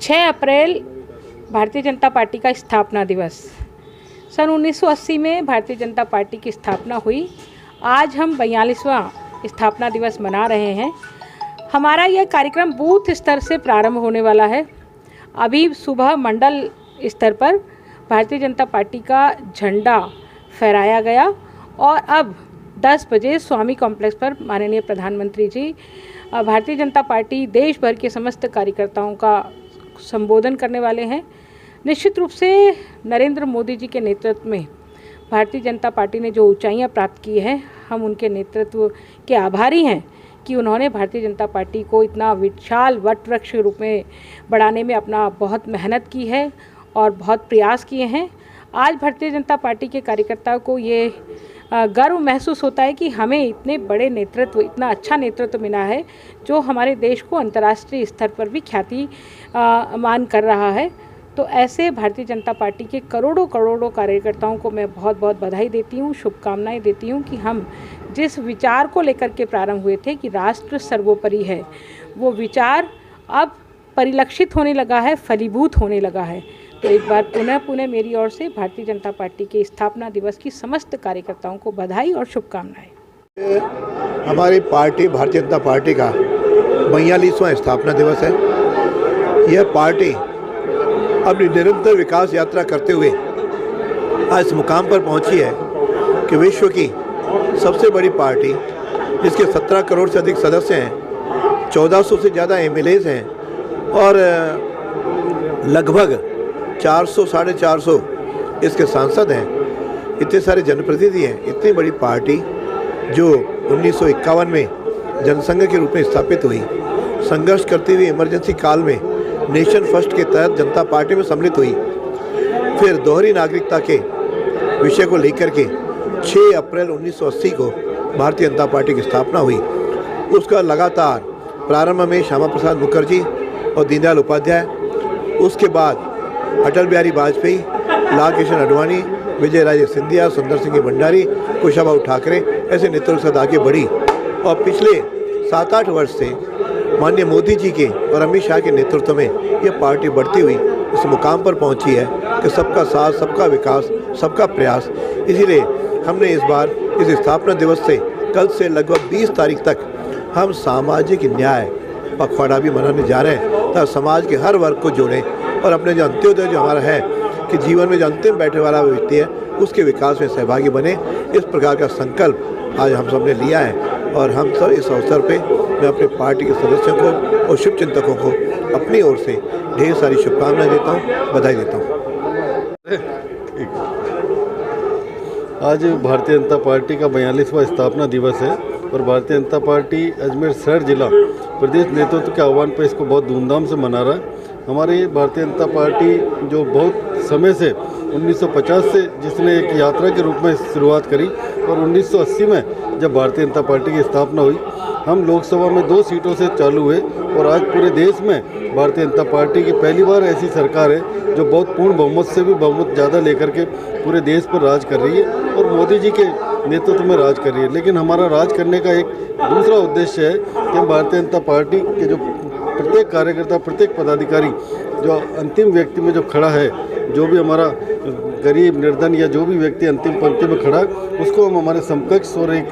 6 अप्रैल Bharatiya Janata party का स्थापना दिवस। सन 1980 में भारतीय जनता पार्टी की स्थापना हुई। आज हम 42वां स्थापना दिवस मना रहे हैं। हमारा यह कार्यक्रम बूथ स्तर से प्रारंभ होने वाला है। अभी सुबह मंडल स्तर पर भारतीय जनता पार्टी का झंडा फहराया गया और अब 10 बजे स्वामी कॉम्प्लेक्स पर माननीय प्रधानमंत्री जी भारतीय जनता पार्टी देश भर के समस्त कार्यकर्ताओं का संबोधन करने वाले हैं। निश्चित रूप से नरेंद्र मोदी जी के नेतृत्व में भारतीय जनता पार्टी ने जो ऊंचाइयां प्राप्त की हैं, हम उनके नेतृत्व के आभारी हैं कि उन्होंने भारतीय जनता पार्टी को इतना विशाल वटवृक्ष के रूप में बढ़ाने में अपना बहुत मेहनत की है और बहुत प्रयास किए हैं। आज भारतीय जनता पार्टी के कार्यकर्ताओं को ये गर्व महसूस होता है कि हमें इतने बड़े नेतृत्व, इतना अच्छा नेतृत्व मिला है जो हमारे देश को अंतर्राष्ट्रीय स्तर पर भी ख्याति मान कर रहा है। तो ऐसे भारतीय जनता पार्टी के करोड़ों करोड़ों कार्यकर्ताओं को मैं बहुत बहुत बधाई देती हूँ, शुभकामनाएं देती हूँ कि हम जिस विचार को लेकर के प्रारंभ हुए थे कि राष्ट्र सर्वोपरि है, वो विचार अब परिलक्षित होने लगा है, फलीभूत होने लगा है। तो एक बार पुनः मेरी ओर से भारतीय जनता पार्टी के स्थापना दिवस की समस्त कार्यकर्ताओं को बधाई और शुभकामनाएं। हमारी पार्टी भारतीय जनता पार्टी का 42वां स्थापना दिवस है। यह पार्टी अपनी निरंतर विकास यात्रा करते हुए आज इस मुकाम पर पहुंची है कि विश्व की सबसे बड़ी पार्टी, जिसके 17 करोड़ से अधिक सदस्य हैं, 1400 से ज़्यादा MLAs हैं और लगभग 400 साढ़े 400 इसके सांसद हैं, इतने सारे जनप्रतिनिधि हैं। इतनी बड़ी पार्टी जो 1951 में जनसंघ के रूप में स्थापित हुई, संघर्ष करते हुए इमरजेंसी काल में नेशन फर्स्ट के तहत जनता पार्टी में सम्मिलित हुई। फिर दोहरी नागरिकता के विषय को लेकर के 6 अप्रैल 1980 को भारतीय जनता पार्टी की स्थापना हुई। उसका लगातार प्रारंभ में श्यामा प्रसाद मुखर्जी और दीनदयाल उपाध्याय, उसके बाद अटल बिहारी वाजपेयी, लाल कृष्ण आडवाणी, विजय राजे सिंधिया, सुंदर सिंह भंडारी, कुशाभाऊ ठाकरे ऐसे नेतृत्व के साथ आगे बढ़ी और पिछले 7-8 वर्ष से माननीय मोदी जी के और अमित शाह के नेतृत्व में यह पार्टी बढ़ती हुई इस मुकाम पर पहुंची है कि सबका साथ, सबका विकास, सबका प्रयास। इसीलिए हमने इस बार इस स्थापना दिवस से कल से लगभग 20 तारीख तक हम सामाजिक न्याय पखवाड़ा भी मनाने जा रहे हैं ताकि समाज के हर वर्ग को जोड़ें और अपने जो अंत्योदय जो हमारा है कि जीवन में जो अंतिम बैठे वाला व्यक्ति है उसके विकास में सहभागी बने। इस प्रकार का संकल्प आज हम सब ने लिया है और हम सब इस अवसर पे मैं अपने पार्टी के सदस्यों को और शुभचिंतकों को अपनी ओर से ढेर सारी शुभकामनाएं देता हूँ, बधाई देता हूँ। आज भारतीय जनता पार्टी का 42वां स्थापना दिवस है और भारतीय जनता पार्टी अजमेर शहर जिला प्रदेश नेतृत्व के आह्वान पर इसको बहुत धूमधाम से मना रहा है। हमारी भारतीय जनता पार्टी जो बहुत समय से 1950 से जिसने एक यात्रा के रूप में शुरुआत करी और 1980 में जब भारतीय जनता पार्टी की स्थापना हुई, हम लोकसभा में 2 सीटों से चालू हुए और आज पूरे देश में भारतीय जनता पार्टी की पहली बार ऐसी सरकार है जो बहुत पूर्ण बहुमत से भी बहुमत ज़्यादा लेकर के पूरे देश पर राज कर रही है और मोदी जी के नेतृत्व में राज कर रही है। लेकिन हमारा राज करने का एक दूसरा उद्देश्य है कि हम भारतीय जनता पार्टी के जो प्रत्येक कार्यकर्ता, प्रत्येक पदाधिकारी जो अंतिम व्यक्ति में जो खड़ा है, जो भी हमारा गरीब, निर्धन या जो भी व्यक्ति अंतिम पंक्ति में खड़ा है, उसको हम हमारे समकक्ष और एक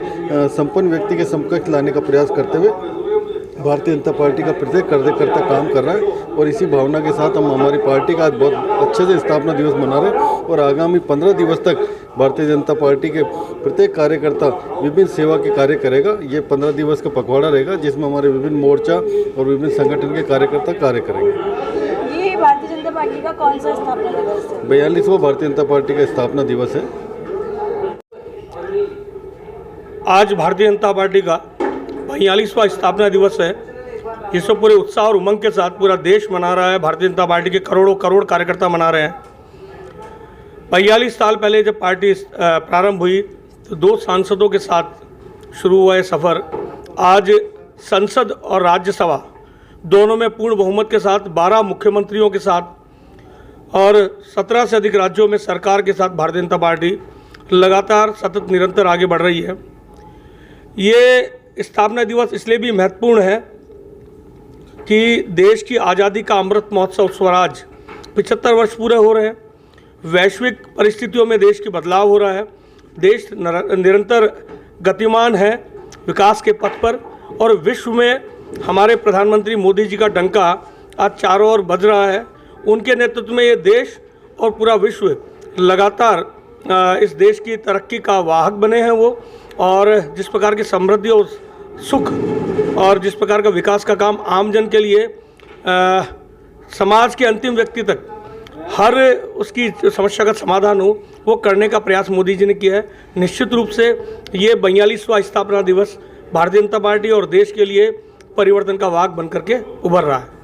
संपन्न व्यक्ति के समकक्ष लाने का प्रयास करते हुए भारतीय जनता पार्टी का प्रत्येक कार्यकर्ता काम कर रहा है और इसी भावना के साथ हम हमारी पार्टी का आज बहुत अच्छे से स्थापना दिवस मना रहे हैं और आगामी 15 दिवस तक भारतीय जनता पार्टी के प्रत्येक कार्यकर्ता विभिन्न सेवा के कार्य करेगा। ये 15 दिवस का पखवाड़ा रहेगा जिसमें हमारे विभिन्न मोर्चा और विभिन्न संगठन के कार्यकर्ता कार्य करेंगे। ये भारतीय जनता पार्टी का कौन सा स्थापना दिवस है? 42वां भारतीय जनता पार्टी का स्थापना दिवस है। आज भारतीय जनता पार्टी का 42वां स्थापना दिवस है, जिसको पूरे उत्साह और उमंग के साथ पूरा देश मना रहा है। भारतीय जनता पार्टी के करोड़ों करोड़ कार्यकर्ता मना रहे हैं। 42 साल पहले जब पार्टी प्रारंभ हुई तो 2 सांसदों के साथ शुरू हुआ है सफ़र। आज संसद और राज्यसभा दोनों में पूर्ण बहुमत के साथ 12 मुख्यमंत्रियों के साथ और 17 से अधिक राज्यों में सरकार के साथ भारतीय जनता पार्टी लगातार सतत निरंतर आगे बढ़ रही है। ये स्थापना दिवस इसलिए भी महत्वपूर्ण है कि देश की आज़ादी का अमृत महोत्सव स्वराज 75 वर्ष पूरे हो रहे हैं। वैश्विक परिस्थितियों में देश की बदलाव हो रहा है। देश निरंतर गतिमान है विकास के पथ पर, और विश्व में हमारे प्रधानमंत्री मोदी जी का डंका आज चारों ओर बज रहा है। उनके नेतृत्व में ये देश और पूरा विश्व लगातार इस देश की तरक्की का वाहक बने हैं वो, और जिस प्रकार की समृद्धि और सुख और जिस प्रकार का विकास का काम आम जन के लिए समाज के अंतिम व्यक्ति तक हर उसकी समस्या का समाधान हो, वो करने का प्रयास मोदी जी ने किया है। निश्चित रूप से ये 42वां स्थापना दिवस भारतीय जनता पार्टी और देश के लिए परिवर्तन का वाहक बन करके उभर रहा है।